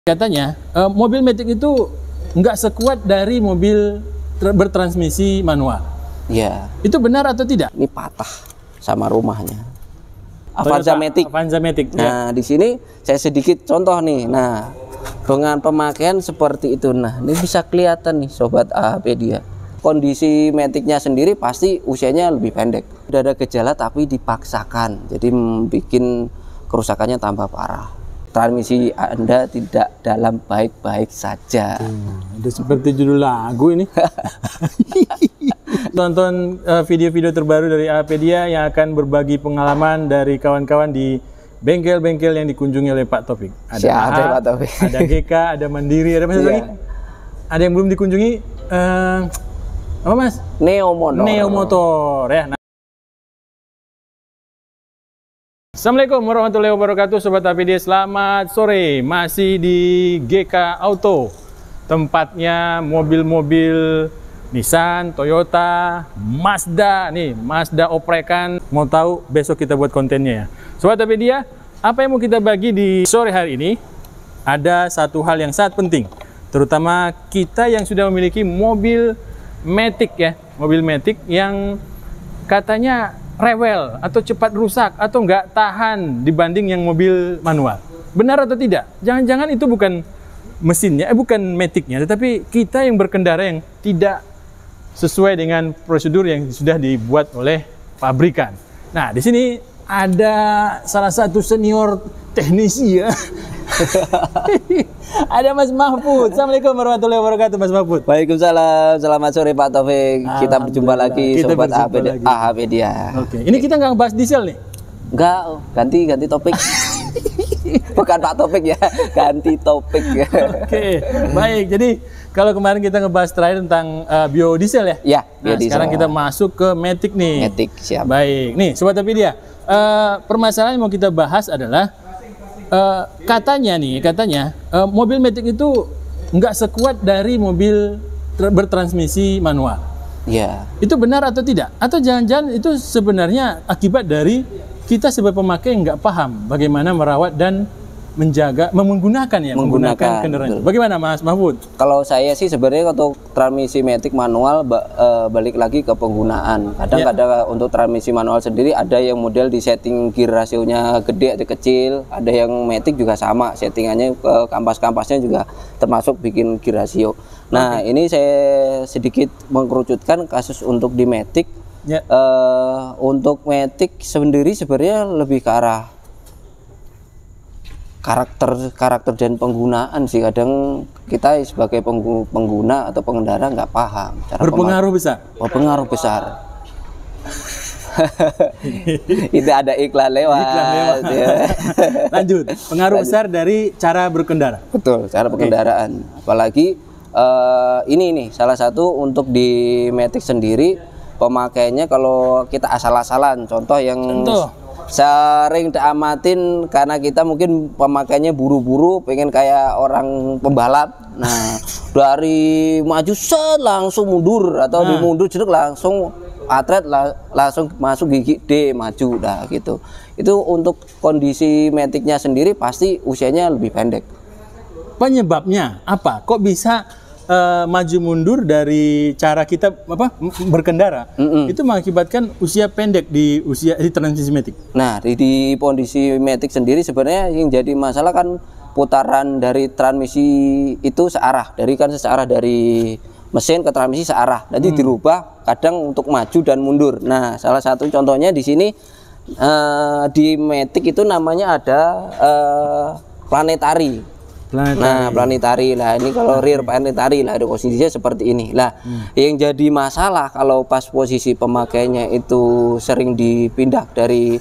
Katanya mobil Matic itu nggak sekuat dari mobil bertransmisi manual. Iya. Itu benar atau tidak? Ini patah sama rumahnya. Avanza Matic. Avanza Matic. Nah, di sini saya sedikit contoh nih. Nah, dengan pemakaian seperti itu, nah ini bisa kelihatan nih sobat AHP dia. Kondisi Matic-nya sendiri pasti usianya lebih pendek. Udah ada gejala tapi dipaksakan, jadi bikin kerusakannya tambah parah. Transmisi Anda tidak dalam baik-baik saja. Itu seperti judul lagu ini. Tonton video-video terbaru dari AHPedia yang akan berbagi pengalaman dari kawan-kawan di bengkel-bengkel yang dikunjungi oleh Pak Taufik. Ada Pak Taufik. Ada GK, ada Mandiri, ada apa lagi? Ada yang belum dikunjungi? Apa Mas? Neo Motor. Neo Motor ya. Assalamualaikum warahmatullahi wabarakatuh Sobat AHPedia, selamat sore. Masih di GK Auto, tempatnya mobil-mobil Nissan, Toyota, Mazda. Nih, Mazda oprekan. Mau tahu besok kita buat kontennya ya. Sobat AHPedia, apa yang mau kita bagi di sore hari ini? Ada satu hal yang sangat penting, terutama kita yang sudah memiliki mobil Matic ya. Mobil Matic yang katanya rewel atau cepat rusak atau nggak tahan dibanding yang mobil manual. Benar atau tidak? Jangan-jangan itu bukan mesinnya, bukan Matic-nya, tetapi kita yang berkendara yang tidak sesuai dengan prosedur yang sudah dibuat oleh pabrikan. Nah, di sini ada salah satu senior teknisi ya. Ada Mas Mahfud. Assalamualaikum warahmatullahi wabarakatuh Mas Mahfud. Waalaikumsalam. Selamat sore Pak Taufik. Kita berjumpa lagi Sobat AHPedia. Oke. Ini kita nggak bahas diesel nih? Enggak, ganti topik. Bukan Pak Taufik ya, ganti topik ya. Oke, baik. Jadi kalau kemarin kita ngebahas terakhir tentang biodiesel ya? Ya, biodiesel. Sekarang kita masuk ke Matic nih. Matic, siap. Baik. Nih, Sobat AHPedia, permasalahan yang mau kita bahas adalah katanya mobil Matic itu nggak sekuat dari mobil bertransmisi manual. Iya. Itu benar atau tidak? Atau jangan-jangan itu sebenarnya akibat dari kita sebagai pemakai yang nggak paham bagaimana merawat dan menggunakan kendaraan. Bagaimana Mas Mahfud? Kalau saya sih sebenarnya untuk transmisi Matic manual balik lagi ke penggunaan. Kadang-kadang untuk transmisi manual sendiri ada yang model di setting gear rasionya gede atau kecil, ada yang Matic juga sama settingannya, ke kampas-kampasnya juga termasuk bikin gear rasio. Nah, ini saya sedikit mengkerucutkan kasus untuk di Matic. Untuk Matic sendiri sebenarnya lebih ke arah karakter dan penggunaan sih. Kadang kita sebagai pengguna atau pengendara nggak paham. Berpengaruh besar? Berpengaruh besar. Itu ada iklan lewat. Ya. Lanjut, pengaruh besar dari cara berkendara. Betul, cara pengendaraan. Apalagi ini nih salah satu untuk di Matic sendiri pemakaiannya kalau kita asal-asalan. Contoh yang sering diamatin karena kita mungkin pemakainya buru-buru, pengen kayak orang pembalap. Nah, dari maju langsung mundur atau dimundur jeruk langsung atlet langsung masuk gigi D maju dah gitu. Itu untuk kondisi Matic-nya sendiri pasti usianya lebih pendek. Penyebabnya apa? Kok bisa maju mundur dari cara kita berkendara? Itu mengakibatkan usia pendek di transmisi Matic. Nah, di kondisi Matic sendiri sebenarnya yang jadi masalah kan putaran dari transmisi itu searah, dari mesin ke transmisi searah. Nanti dirubah kadang untuk maju dan mundur. Nah, salah satu contohnya di sini di Matic itu namanya ada planetary. Nah, planetary lah, ini kalau rear planetary lah, ada posisinya seperti ini lah. Yang jadi masalah kalau pas posisi pemakainya itu sering dipindah dari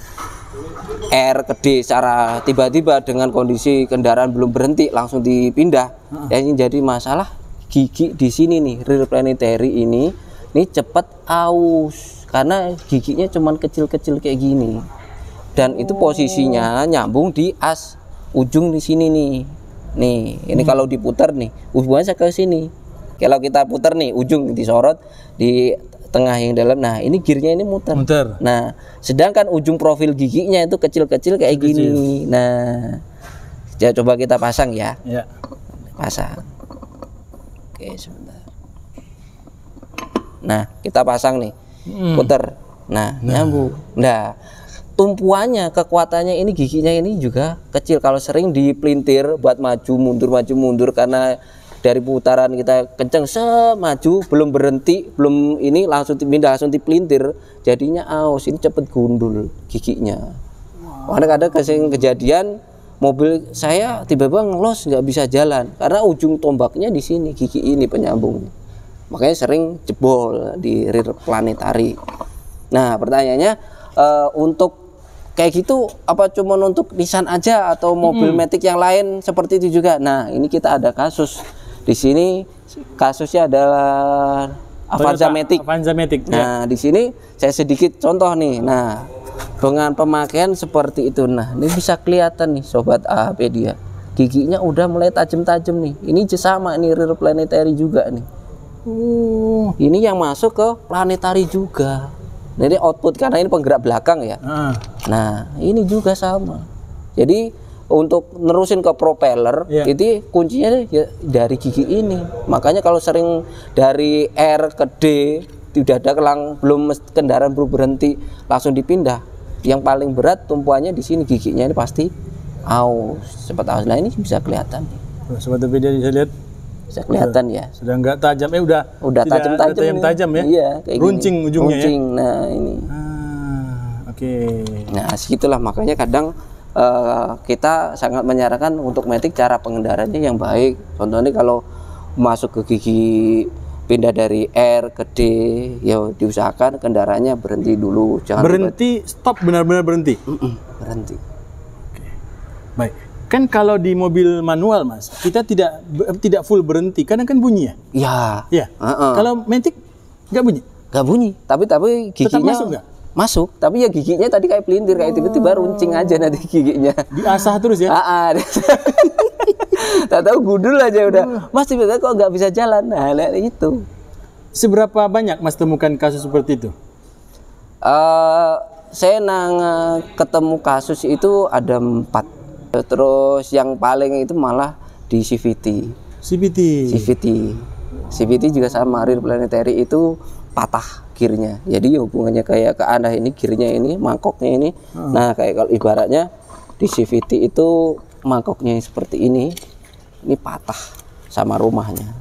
R ke D secara tiba-tiba dengan kondisi kendaraan belum berhenti langsung dipindah. Yang jadi masalah gigi di sini nih, rear planetary ini cepat aus karena giginya cuman kecil-kecil kayak gini. Dan itu posisinya nyambung di as ujung di sini nih. Nih, ini kalau diputar nih, hubungannya ke sini. Kalau kita putar nih, ujung disorot di tengah yang dalam. Nah, ini gearnya ini muter. Nah, sedangkan ujung profil giginya itu kecil-kecil kayak gini. Nah, coba kita pasang ya. Pasang. Oke, sebentar. Nah, kita pasang nih. Puter. Nah, nyambung. Nah, tumpuannya, kekuatannya ini, giginya ini juga kecil. Kalau sering dipelintir buat maju mundur karena dari putaran kita kenceng maju, belum berhenti, belum ini langsung pindah, langsung dipelintir, jadinya aus, ini cepet gundul giginya. Kadang-kadang kejadian mobil saya tiba-tiba ngelos, nggak bisa jalan karena ujung tombaknya di sini, gigi ini penyambung. Makanya sering jebol di rear planetary. Nah, pertanyaannya untuk kayak gitu apa cuma untuk Nissan aja atau mobil Matic yang lain seperti itu juga? Nah, ini kita ada kasus di sini, kasusnya adalah Avanza Matic. Nah, di sini saya sedikit contoh nih. Nah, dengan pemakaian seperti itu, nah ini bisa kelihatan nih sobat AHP dia, giginya udah mulai tajam-tajam nih. Ini sama ini rear planetary juga nih. Ini yang masuk ke planetary juga. Jadi output karena ini penggerak belakang ya. Nah, ini juga sama. Jadi untuk nerusin ke propeller, itu kuncinya ya dari gigi ini. Makanya kalau sering dari R ke D tidak ada belum kendaraan belum berhenti langsung dipindah, yang paling berat tumpuannya di sini, giginya ini pasti aus, cepat aus. Nah, ini bisa kelihatan. Sobat video bisa lihat. Bisa kelihatan ya. Sudah enggak tajam, udah tajam ya. Iya, kayak runcing gini. Ujungnya. Runcing. Ya? Nah, ini. Oke. Nah, segitulah makanya kadang kita sangat menyarankan untuk Matic cara pengendaranya yang baik. Contohnya kalau masuk ke gigi, pindah dari R ke D, ya diusahakan kendaraannya berhenti dulu. Jangan berhenti, stop, benar-benar berhenti. Berhenti. Oke. Baik. Kan kalau di mobil manual, Mas, kita tidak full berhenti, kadang kan bunyi ya? Iya. Iya. Kalau Matic nggak bunyi? Nggak bunyi, tapi giginya tetap masuk nggak? Masuk, tapi ya giginya tadi kayak pelintir, kayak tiba-tiba runcing aja nanti giginya. Diasah terus ya? Tak tahu gundul aja udah. Mas tiba-tiba kok nggak bisa jalan. Nah, itu. Seberapa banyak Mas temukan kasus seperti itu? Saya ketemu kasus itu ada 4. Terus yang paling itu malah di CVT. CVT juga sama, rear planetary itu patah gearnya. Jadi hubungannya kayak ke arah ini, gearnya ini, mangkoknya ini. Nah, kayak kalau ibaratnya di CVT itu mangkoknya seperti ini patah sama rumahnya.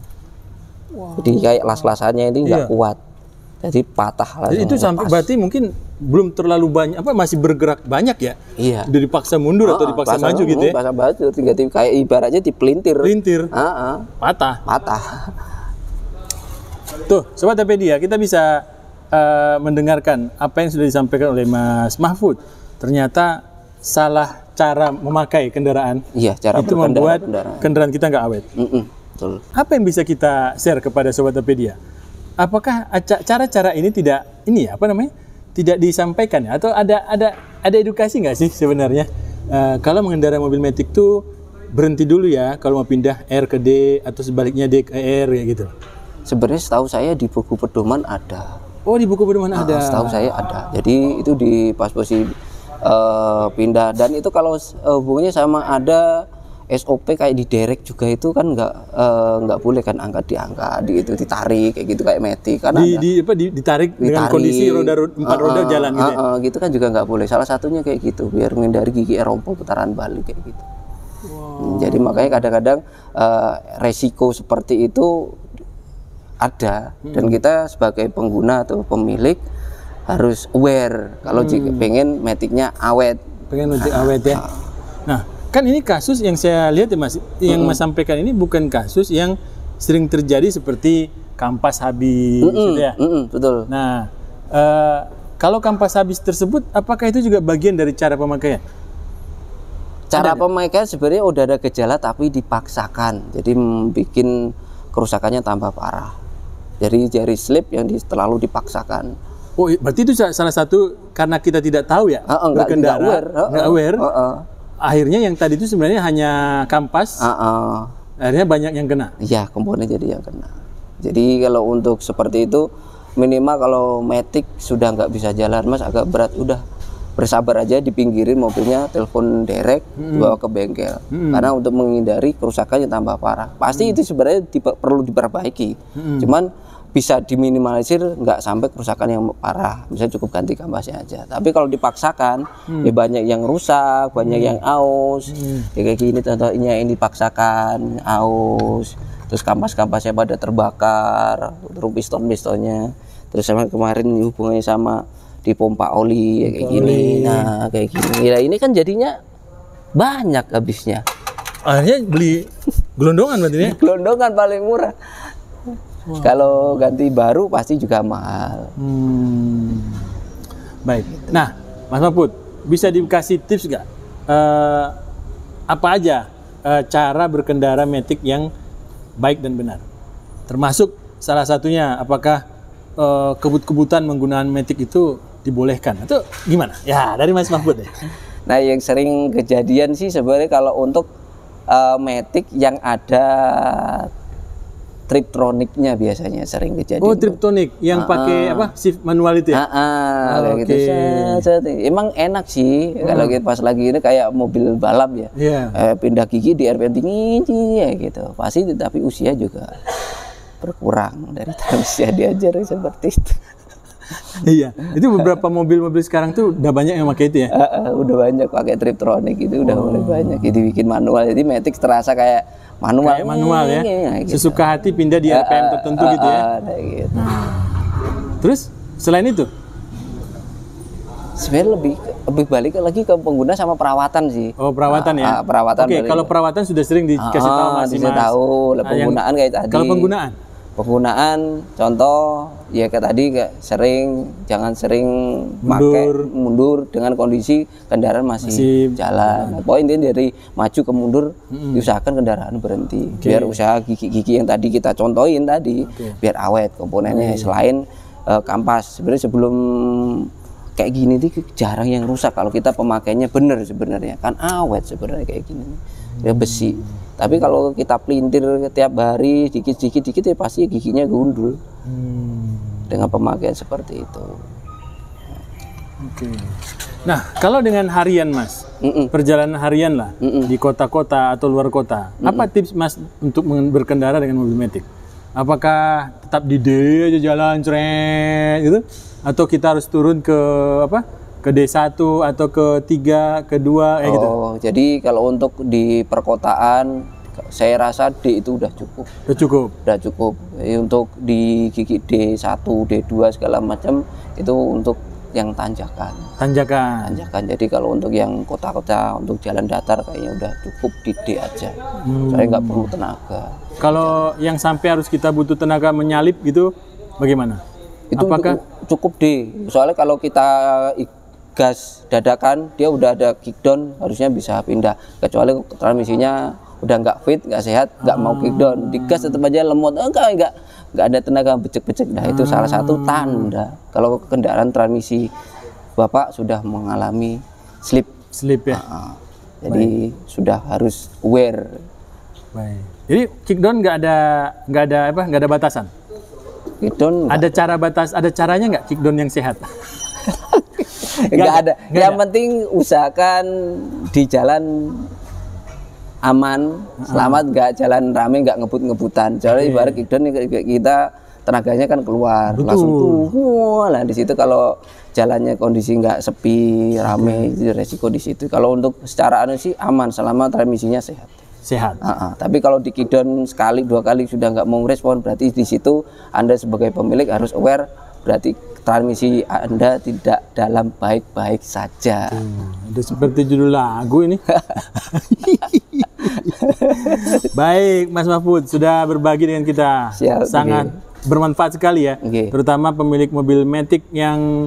Jadi kayak las-lasannya ini nggak kuat. Jadi patah. Jadi itu sampai berarti mungkin belum terlalu banyak, masih bergerak banyak ya? Iya. Udah dipaksa mundur atau dipaksa maju gitu ya? Dipaksa maju, kayak ibaratnya dipelintir. Patah. Tuh, Sobat Apedia, kita bisa mendengarkan apa yang sudah disampaikan oleh Mas Mahfud. Ternyata salah cara memakai kendaraan. Iya, cara itu membuat kendaraan kita nggak awet. Betul. Apa yang bisa kita share kepada Sobat Apedia? Apakah cara-cara ini tidak disampaikan ya? Atau ada edukasi nggak sih sebenarnya? Kalau mengendarai mobil Matic tuh berhenti dulu ya kalau mau pindah R ke D atau sebaliknya D ke R kayak gitu. Sebenarnya setahu saya di buku pedoman ada. Oh, di buku pedoman ada. Setahu saya ada. Jadi itu di pas posisi pindah, dan itu kalau hubungannya sama ada SOP kayak di derek juga itu kan nggak boleh kan diangkat itu ditarik kayak gitu kayak Matic kan ditarik dengan kondisi empat roda jalan gitu ya? Gitu kan juga nggak boleh. Salah satunya kayak gitu biar menghindari gigi erompol putaran balik kayak gitu. Jadi makanya kadang-kadang resiko seperti itu ada, dan kita sebagai pengguna atau pemilik harus aware kalau pengen Matic-nya awet. Awet ya. Nah, kan ini kasus yang saya lihat ya Mas, yang Mas sampaikan ini bukan kasus yang sering terjadi seperti kampas habis gitu ya. Betul. Nah, kalau kampas habis tersebut, apakah itu juga bagian dari cara pemakaian? Cara pemakaian sebenarnya udah ada gejala tapi dipaksakan, jadi bikin kerusakannya tambah parah. Jadi jari slip yang terlalu dipaksakan. Oh, berarti itu salah satu karena kita tidak tahu ya, berkendara, nggak aware. Akhirnya yang tadi itu sebenarnya hanya kampas, akhirnya banyak yang kena. Iya, komponen jadi yang kena. Jadi kalau untuk seperti itu minimal kalau Matic sudah nggak bisa jalan Mas, agak berat, udah bersabar aja, dipinggirin mobilnya, telepon derek, bawa ke bengkel. Karena untuk menghindari kerusakan yang tambah parah. Pasti itu sebenarnya perlu diperbaiki. Cuman bisa diminimalisir, nggak sampai kerusakan yang parah. Misalnya cukup ganti kampasnya aja. Tapi kalau dipaksakan, ya banyak yang rusak, banyak yang aus. Ya kayak gini contohnya, ini dipaksakan aus. Terus kampas-kampasnya pada terbakar, terus piston-pistonnya. Terus sama kemarin hubungannya sama di pompa oli ya kayak gini. Nah, kayak gini. Ya ini kan jadinya banyak habisnya. Akhirnya beli gelondongan berarti ya? Gelondongan paling murah. Kalau ganti baru pasti juga mahal. Baik. Nah, Mas Mahfud, bisa dikasih tips nggak? Apa aja cara berkendara Matic yang baik dan benar? Termasuk salah satunya, apakah kebut-kebutan menggunakan Matic itu dibolehkan atau gimana? Ya, dari Mas Mahfud ya. Nah, yang sering kejadian sih sebenarnya kalau untuk Matic yang ada triptroniknya biasanya sering kejadian. Oh, triptonik yang pakai apa? Shift manual itu ya? Kayak gitu. Emang enak sih kalau kita pas lagi ini kayak mobil balap ya. Pindah gigi di RPM tinggi ya gitu. Pasti, tapi usia juga berkurang dari usia diajar seperti itu. Iya, itu beberapa mobil-mobil sekarang tuh udah banyak yang pakai itu ya. Udah banyak pakai triptronic itu, udah mulai banyak. Jadi bikin manual, jadi Matic terasa kayak manual. Kayak manual ya. Gitu. Sesuka hati pindah di RPM tertentu gitu ya. Gitu. Terus selain itu? Sebenarnya lebih balik lagi ke pengguna sama perawatan sih. Oh, perawatan ya. Perawatan. Oke, kalau perawatan sudah sering dikasih tahu Mas. Sudah tahu, penggunaan kayak tadi. Kalau penggunaan contoh ya kayak tadi, kayak jangan sering mundur dengan kondisi kendaraan masih jalan. Poin intinya dari maju ke mundur, diusahakan kendaraan berhenti. Biar usaha gigi-gigi yang tadi kita contohin tadi, biar awet komponennya. Selain kampas, sebenarnya sebelum kayak gini tuh jarang yang rusak kalau kita pemakainya bener sebenarnya, kan awet sebenarnya kayak gini ya, besi. Tapi kalau kita pelintir tiap hari dikit ya pasti giginya gundul. Dengan pemakaian seperti itu. Oke. Nah, kalau dengan harian Mas, perjalanan harian lah di kota-kota atau luar kota, apa tips Mas untuk berkendara dengan mobil Matic? Apakah tetap di D aja jalan cret gitu, atau kita harus turun ke ke D1 atau ke 3, ke 2 gitu? Oh, jadi kalau untuk di perkotaan saya rasa D itu udah cukup. Udah cukup. Jadi untuk di gigi D1, D2 segala macam itu untuk yang tanjakan. Jadi kalau untuk yang kota-kota, untuk jalan datar kayaknya udah cukup di D aja. Saya nggak perlu tenaga. Kalau yang sampai harus kita butuh tenaga menyalip gitu, bagaimana? Itu apakah cukup D? Soalnya kalau kita gas dadakan, dia udah ada kickdown, harusnya bisa pindah. Kecuali transmisinya udah nggak fit, nggak sehat, nggak mau kickdown, digas tetap aja lemot, nggak ada tenaga becek-becek. Nah itu salah satu tanda kalau kendaraan transmisi Bapak sudah mengalami slip ya. Jadi sudah harus aware. Baik. Jadi kickdown nggak ada batasan. Kickdown ada caranya nggak kickdown yang sehat? Nggak ada. Yang penting usahakan di jalan aman, selamat, nggak jalan rame, nggak ngebut-ngebutan. Soalnya ibarat kickdown kita tenaganya kan keluar, langsung tuh. Nah di situ kalau jalannya kondisi nggak sepi, rame, itu resiko di situ. Kalau untuk secara sih aman, selama transmisinya sehat. Tapi kalau di kickdown sekali, 2 kali sudah nggak mau respon, berarti di situ Anda sebagai pemilik harus aware. Berarti transmisi Anda tidak dalam baik-baik saja. Udah seperti judul lagu ini. Baik, Mas Mahfud sudah berbagi dengan kita. Sangat bermanfaat sekali ya. Terutama pemilik mobil Matic yang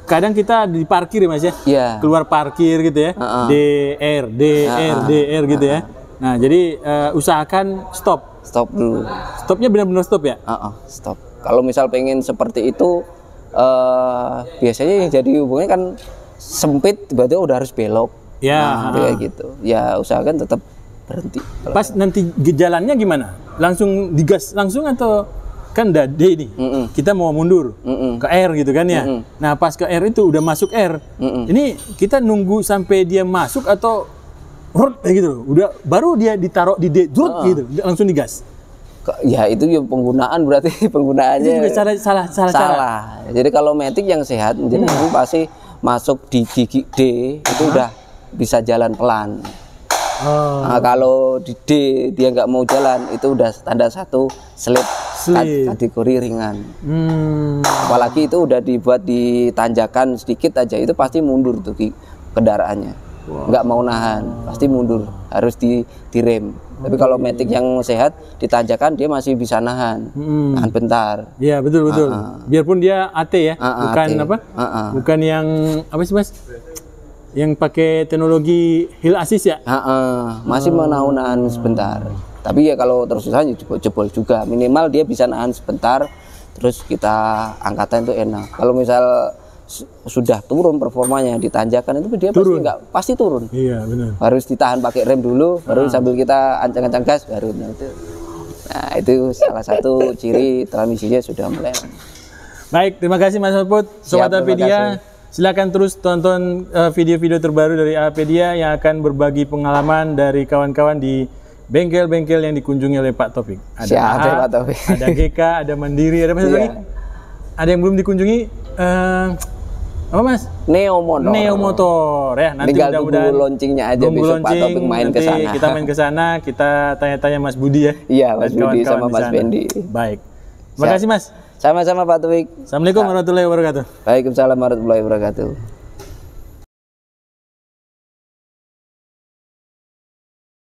kadang kita diparkir ya Mas ya. Keluar parkir gitu ya. DR gitu ya. Nah, jadi usahakan stop dulu. Stopnya benar-benar stop ya? Stop. Kalau misal pengen seperti itu, biasanya yang jadi hubungannya kan sempit, tiba-tiba udah harus belok. Kayak gitu. Ya usahakan tetap berhenti. Pas nanti jalannya gimana? Langsung digas langsung atau kan udah D nih, kita mau mundur ke R gitu kan ya. Nah pas ke R itu udah masuk R, ini kita nunggu sampai dia masuk atau gitu, udah baru dia ditaruh di D, gitu, langsung digas. Ya itu ya penggunaan, berarti penggunaannya itu juga salah cara. Jadi kalau matic yang sehat, jadi nanti pasti masuk di gigi D itu udah bisa jalan pelan. Nah, kalau di D dia nggak mau jalan, itu udah tanda 1 slip. Kategori ringan. Apalagi itu udah dibuat ditanjakan sedikit aja, itu pasti mundur tuh kendaraannya. Nggak mau nahan, pasti mundur, harus direm. Tapi kalau matic yang sehat ditanjakan dia masih bisa nahan bentar. Iya betul. Biarpun dia AT ya, bukan AT. Apa? Bukan yang apa sih Mas? Yang pakai teknologi hill assist ya? Masih mau nahan sebentar. Tapi ya kalau terus susah jebol juga. Minimal dia bisa nahan sebentar, terus kita angkatan itu enak. Kalau misal sudah turun performanya di tanjakan itu dia pasti turun. Iya benar. Harus ditahan pakai rem dulu, baru sambil kita ancang-ancang gas baru itu. Nah itu salah satu ciri transmisinya sudah mulai. Baik, terima kasih Mas Mahfud, Sobat Apedia. Silakan terus tonton video-video terbaru dari Apedia yang akan berbagi pengalaman dari kawan-kawan di bengkel-bengkel yang dikunjungi oleh Pak Taufik. Ada Pak Taufik. Ada GK, ada Mandiri, ada apa lagi? Ada yang belum dikunjungi. Apa Mas? Neo Motor ya. Nanti tinggal tunggu launchingnya aja, besok Pak Taufik main ke sana. Kita main ke sana, kita tanya-tanya Mas Budi ya. Iya, Mas Budi sama Mas Bendi. Baik. Terima kasih Mas. Sama-sama Pak Taufik. Assalamualaikum warahmatullahi wabarakatuh. Waalaikumsalam warahmatullahi wabarakatuh.